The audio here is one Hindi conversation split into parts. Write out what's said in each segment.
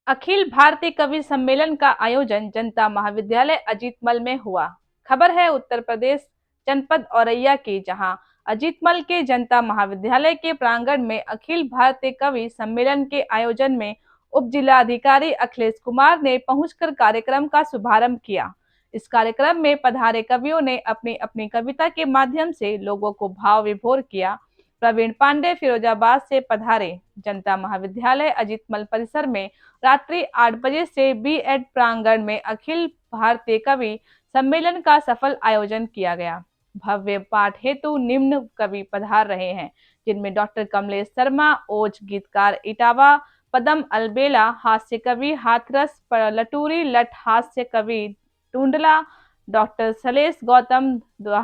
अखिल भारतीय कवि सम्मेलन का आयोजन जनता महाविद्यालय अजीतमल में हुआ। खबर है उत्तर प्रदेश जनपद औरैया की, जहां अजीतमल के जनता महाविद्यालय के प्रांगण में अखिल भारतीय कवि सम्मेलन के आयोजन में उप जिलाधिकारी अखिलेश कुमार ने पहुंचकर कार्यक्रम का शुभारंभ किया। इस कार्यक्रम में पधारे कवियों ने अपनी अपनी कविता के माध्यम से लोगों को भाव विभोर किया। प्रवीण पांडे फिरोजाबाद से पधारे। जनता महाविद्यालय अजीतमल परिसर में रात्रि 8 बजे से बी.एड प्रांगण में अखिल भारतीय कवि सम्मेलन का सफल आयोजन किया गया। भव्य पाठ हेतु निम्न कवि पधार रहे हैं, जिनमें डॉक्टर कमलेश शर्मा, ओज गीतकार इटावा, पदम अलबेला, हास्य कवि हाथरस लटूरी लठ, हास्य कवि टूंडला, डॉक्टर सलेश गौतम,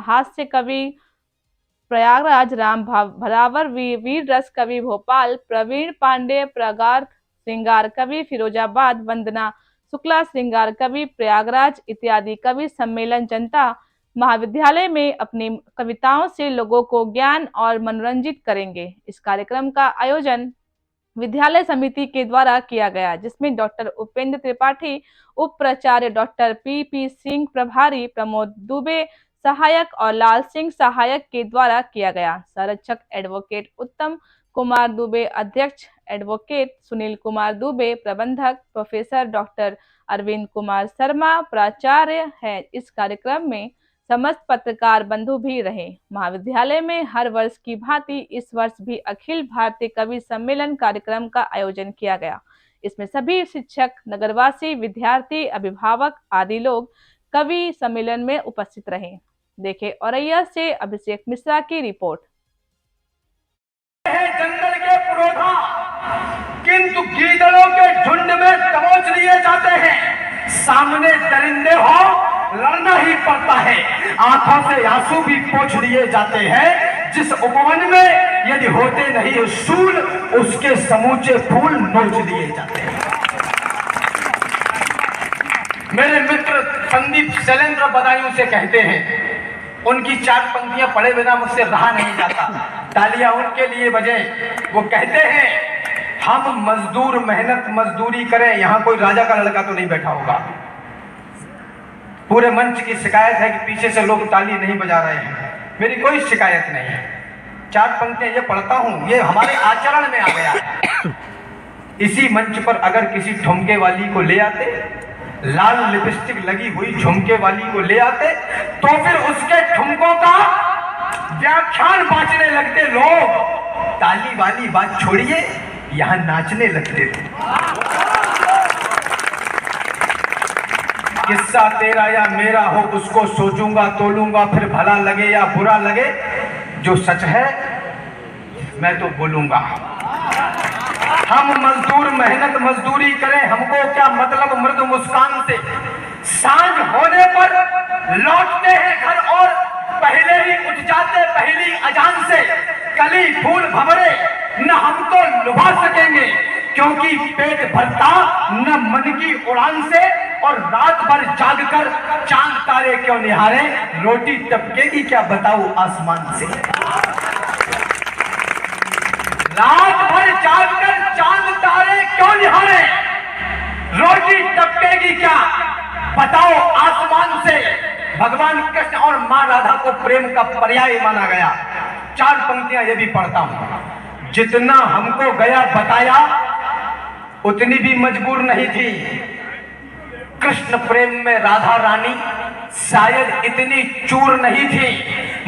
हास्य कवि प्रयागराज, राम भरावर, वीर रस कवि भोपाल, प्रवीण पांडे प्रगार, श्रृंगार कवि फिरोजाबाद, वंदना शुक्ला श्रृंगार कवि प्रयागराज इत्यादि कवि सम्मेलन जनता महाविद्यालय में अपनी कविताओं से लोगों को ज्ञान और मनोरंजित करेंगे। इस कार्यक्रम का आयोजन विद्यालय समिति के द्वारा किया गया, जिसमें डॉक्टर उपेंद्र त्रिपाठी, उप प्राचार्य डॉक्टर पी सिंह, प्रभारी प्रमोद दुबे सहायक और लाल सिंह सहायक के द्वारा किया गया। संरक्षक एडवोकेट उत्तम कुमार दुबे, अध्यक्ष एडवोकेट सुनील कुमार दुबे, प्रबंधक प्रोफेसर डॉक्टर अरविंद कुमार शर्मा प्राचार्य है। इस कार्यक्रम में समस्त पत्रकार बंधु भी रहे। महाविद्यालय में हर वर्ष की भांति इस वर्ष भी अखिल भारतीय कवि सम्मेलन कार्यक्रम का आयोजन किया गया। इसमें सभी शिक्षक, नगरवासी, विद्यार्थी, अभिभावक आदि लोग कवि सम्मेलन में उपस्थित रहे। देखे औरैया से अभिषेक मिश्रा की रिपोर्ट। जंगल के पुरोधा किंतु गीदड़ों के झुंड में दबोच लिए जाते हैं। सामने दरिंदे हो लड़ना ही पड़ता है। आंखों से आंसू भी पोंछ लिए जाते हैं। जिस उपवन में यदि होते नहीं सूल, उसके समूचे फूल नोच लिए जाते हैं। मेरे मित्र संदीप शैलेंद्र बदायूं से कहते हैं, उनकी 4 पंक्तियां पढ़े बिना मुझसे रहा नहीं जाता। तालियां उनके लिए बजें। वो कहते हैं, हम मजदूर मेहनत मजदूरी करें। यहां कोई राजा का लड़का तो नहीं बैठा होगा। पूरे मंच की शिकायत है कि पीछे से लोग ताली नहीं बजा रहे हैं। मेरी कोई शिकायत नहीं है। 4 पंक्तियां ये पढ़ता हूं, ये हमारे आचरण में आ गया है। इसी मंच पर अगर किसी ठुमके वाली को ले आते, लाल लिपस्टिक लगी हुई झुमके वाली को ले आते, तो फिर उसके ठुमकों का व्याख्यान बांचने लगते लोग। ताली वाली बात छोड़िए, यहां नाचने लगते थे। किस्सा तेरा या मेरा हो, उसको सोचूंगा तोलूंगा, फिर भला लगे या बुरा लगे, जो सच है मैं तो बोलूंगा। हम मजदूर मेहनत मजदूरी करें, हमको क्या मतलब मृदु मुस्कान से। सांझ होने पर लौटते हैं घर और पहले ही उठ जाते पहली अजान से। कली फूल भंवरे न हमको लुभा सकेंगे, क्योंकि पेट भरता न मन की उड़ान से। और रात भर जागकर चांद तारे क्यों निहारे, रोटी टपकेगी क्या बताओ आसमान से। रात भर जागकर चांद तारे क्यों निहारे, रोटी टपकेगी क्या बताओ आसमान से। भगवान कृष्ण और मां राधा को प्रेम का पर्याय माना गया। 4 पंक्तियां ये भी पढ़ता हूं। जितना हमको गया बताया, उतनी भी मजबूर नहीं थी। कृष्ण प्रेम में राधा रानी शायद इतनी चूर नहीं थी।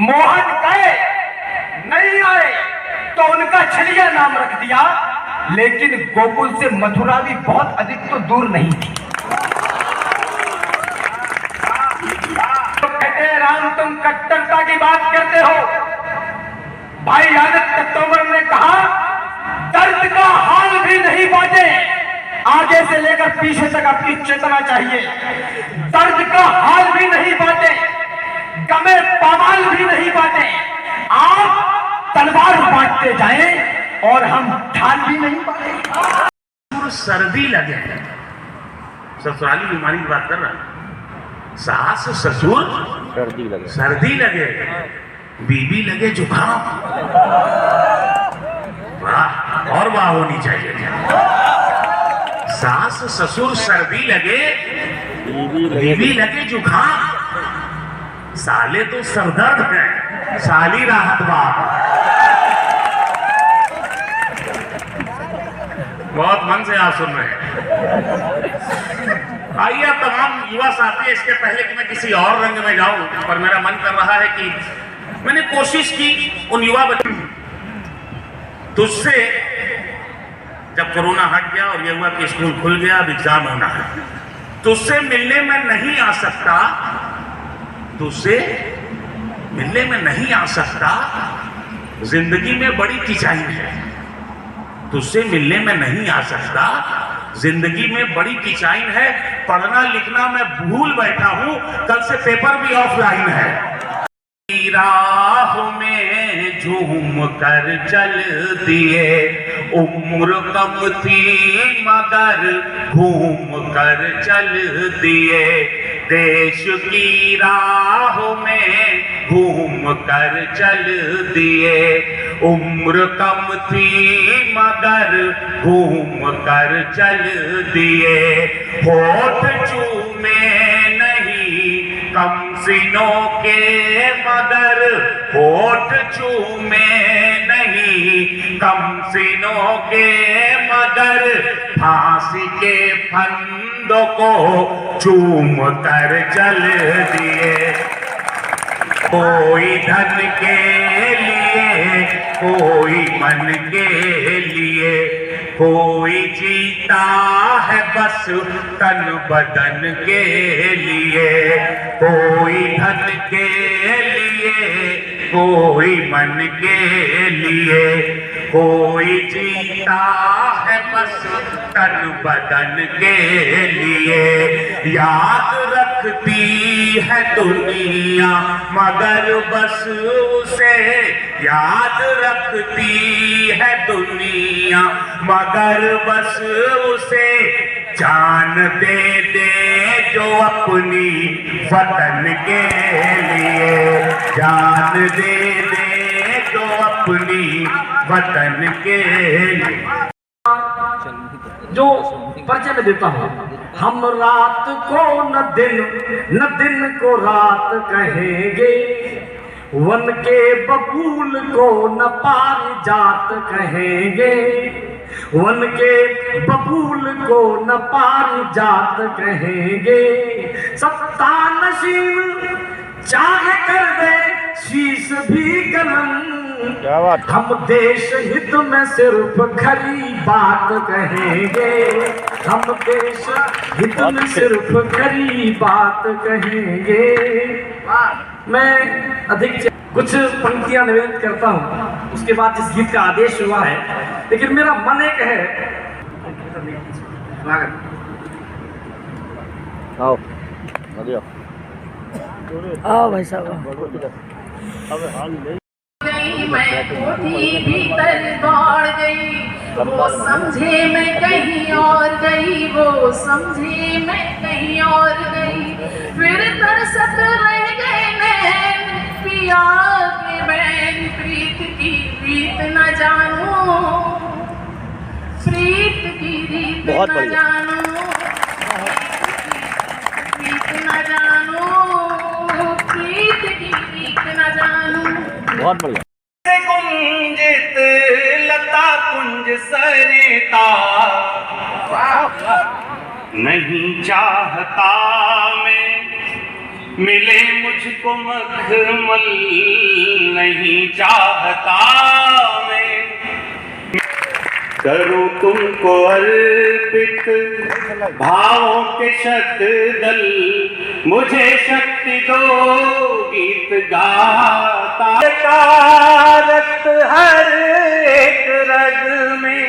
मोहन कहे नहीं आए तो उनका छलिया नाम रख दिया, लेकिन गोकुल से मथुरा भी बहुत अधिक तो दूर नहीं थी। तो कहते हैं, राम तुम कट्टरता की बात करते हो। भाई आदित्य तोमर ने कहा, दर्द का हाल भी नहीं बांटे। आगे से लेकर पीछे तक आपकी चेतना चाहिए। दर्द का हाल भी नहीं बांटे, गमे पामाल भी नहीं बांटे। आप तलवार बांटते जाएं और हम ढाल भी नहीं बांटे। सर्दी लगे, ससुराली बीमारी की बात कर रहा हूं। सास ससुर सर्दी लगे, बीबी लगे जुकाम, वाह और वाह होनी चाहिए। सास ससुर सर्दी लगे, बीवी लगे जुकाम, साले तो सरदर्द है, साली राहत बात। बहुत मन से आप सुन रहे हैं। आइए अब तमाम युवा साथी, इसके पहले कि मैं किसी और रंग में जाऊं, पर मेरा मन कर रहा है कि मैंने कोशिश की उन युवा बच्चों, तुझसे जब कोरोना हट गया और ये हुआ कि स्कूल खुल गया, अब एग्जाम होना है, तुझसे मिलने में नहीं आ सकता, तुझसे मिलने में नहीं आ सकता, जिंदगी में बड़ी किचाइन है, तुझसे मिलने में नहीं आ सकता, जिंदगी में बड़ी किचाइन है, पढ़ना लिखना मैं भूल बैठा हूं, कल से पेपर भी ऑफलाइन है। राह में झूम कर चल दिए, उम्र कम थी मगर घूम कर चल दिए, देश की राह में घूम कर चल दिए, उम्र कम थी मगर घूम कर चल दिए, होठ चूमे नहीं कम सीनों के मगर होठ चूमे नहीं कम सीनों के मगर फांसी के फंदों को चूम कर चल दिए, कोई धन के लिए कोई मन के लिए, कोई जीता है बस तन बदन के लिए, कोई धन के लिए कोई मन के लिए, कोई जीता है बस तन बदन के लिए, याद रखती है दुनिया मगर बस उसे, याद रखती है दुनिया मगर बस उसे, जान दे दे जो अपनी वतन के लिए, जान दे दे जो अपनी वतन के लिए। जो परिचय में देता हूँ, हम रात को न दिन को रात कहेंगे, वन के बबूल को न पारिजात कहेंगे, वन के बबूल को न पारिजात कहेंगे, सत्ता नशीन चाहे कर दे शीश भी कलम, हम देश हित में सिर्फ खरी बात कहेंगे, हम देश हित में सिर्फ खरी बात कहेंगे। मैं अधिक कुछ पंक्तियां निवेदन करता हूं, उसके बाद जिस गीत का आदेश हुआ है, लेकिन मेरा मन एक है, आओ भाई साहब। मैं कोठी भीतर दौड़ गई, वो समझे मैं कहीं और गई, वो समझे मैं कहीं और गई, फिर तरसत रह गए नैन पिया के बैन, प्रीत की रीत न जानू, प्रीत की रीत न जानू, प्रीत न जानू, प्रीत की रीत न जानू। बहुत बढ़िया। कुंजित लता कुंज सरिता नहीं चाहता मैं, मिले मुझको मखमल नहीं चाहता मैं, करूं तुमको अर्पित भावों के शतदल, मुझे शक्ति दो गीत गाता, कारत हर एक रग में,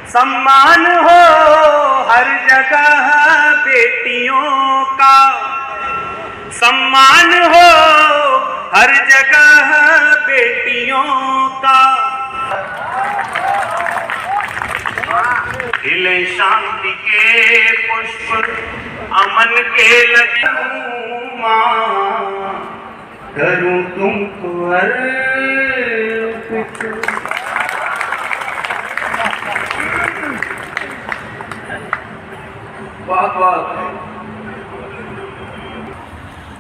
सम्मान हो हर जगह बेटियों का, सम्मान हो हर जगह बेटियों का, खिले शांति के पुष्प अमन के लगे, करूं तुमको अर्पित। बहुत बहुत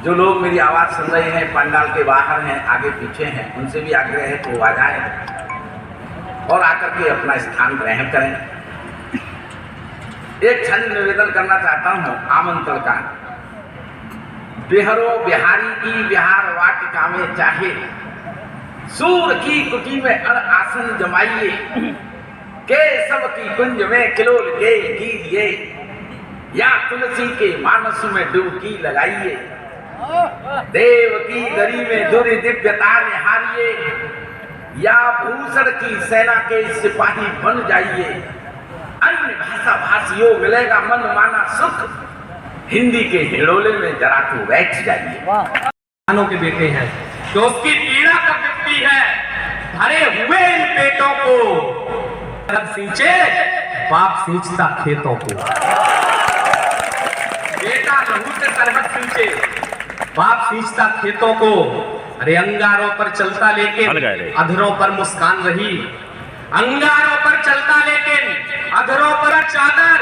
जो लोग मेरी आवाज़ सुन रहे हैं, पंडाल के बाहर हैं, आगे पीछे हैं, उनसे भी आग्रह है कि वो आ जाएं और आकर के अपना स्थान ग्रहण करें। एक छंद निवेदन करना चाहता हूँ आमंत्रण का। बिहरो बिहारी की बिहार वाटिका में चाहे, सूर की कुटी में अड़ आसन जमाइए, केशव की कुंज में किलोल के कीजिए, या तुलसी के मानस में डुबकी लगाइए, देव की दरी में दुर्य दिव्यता निहारिए, या भूषण की सेना के सिपाही बन जाइए। अन्य भाषा भाषियों मिलेगा मन माना सुख, हिंदी के हिड़ोले में जरा तो बैठ जाइए। किसानों के बेटे हैं तो उसकी पीड़ा कब दिखती है? भरे हुए इन पेटों को सींचे बाप सींचता खेतों को, बेटा लहू से सरहद सींचे बाप सींचता खेतों को। अरे अंगारों पर चलता लेकिन अधरों पर मुस्कान रही, अंगारों पर चलता लेकिन अधरों पर चादर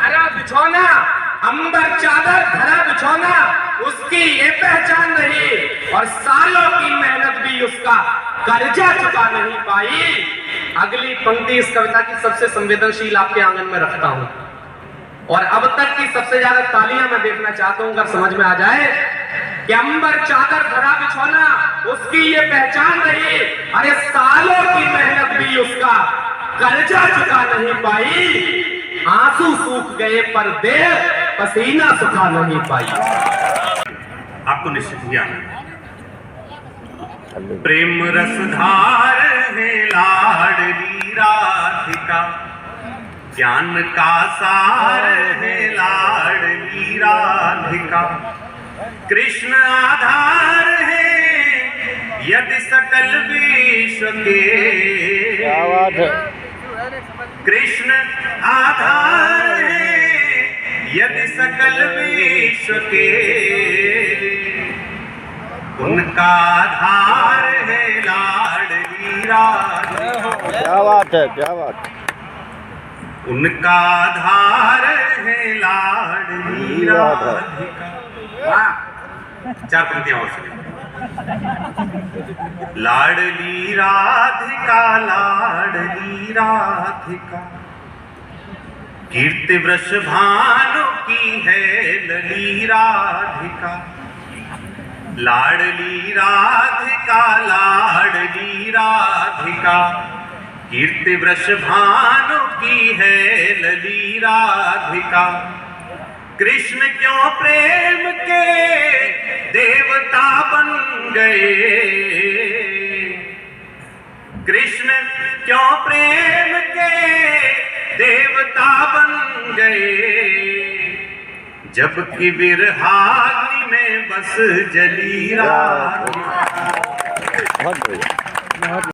हरा बिछौना, अंबर चादर धरा बिछौना, उसकी ये पहचान रही और सालों की मेहनत भी उसका कर्जा चुका नहीं पाई। अगली पंक्ति इस कविता की सबसे संवेदनशील आपके आंगन में रखता हूं और अब तक की सबसे ज्यादा तालियां मैं देखना चाहता हूं, अगर समझ में आ जाए कि अंबर चादर धरा बिछौना, उसकी ये पहचान रही, अरे सालों की मेहनत भी उसका कर्जा चुका नहीं पाई। आंसू सूख गए पर देह पसीना सुखा नहीं पाई। आपको निश्चित ज्ञान है। प्रेम रसधार है लाडली राधिका, ज्ञान का सार है लाडली राधिका, कृष्ण आधार है यदि सकल विश्व के, क्या बात है। कृष्ण आधार है यदि सकल विश्व के, उनका आधार है लाडली राधिका। क्या बात है, क्या बात है। उनका आधार है लाडली राधिका। वाह, चार पंक्तियां और सुनिए। लाडली राधिका लाडली राधिका, कीर्ति वृष भानु की है लली राधिका, लाडली राधिका लाडली राधिका, कीर्ति वृष भानु की है लली राधिका, कृष्ण क्यों प्रेम के देवता बन गए, कृष्ण क्यों प्रेम के देवता बन गए, जबकि विरहाग्नि में बस जली राधिका। बहुत बढ़िया।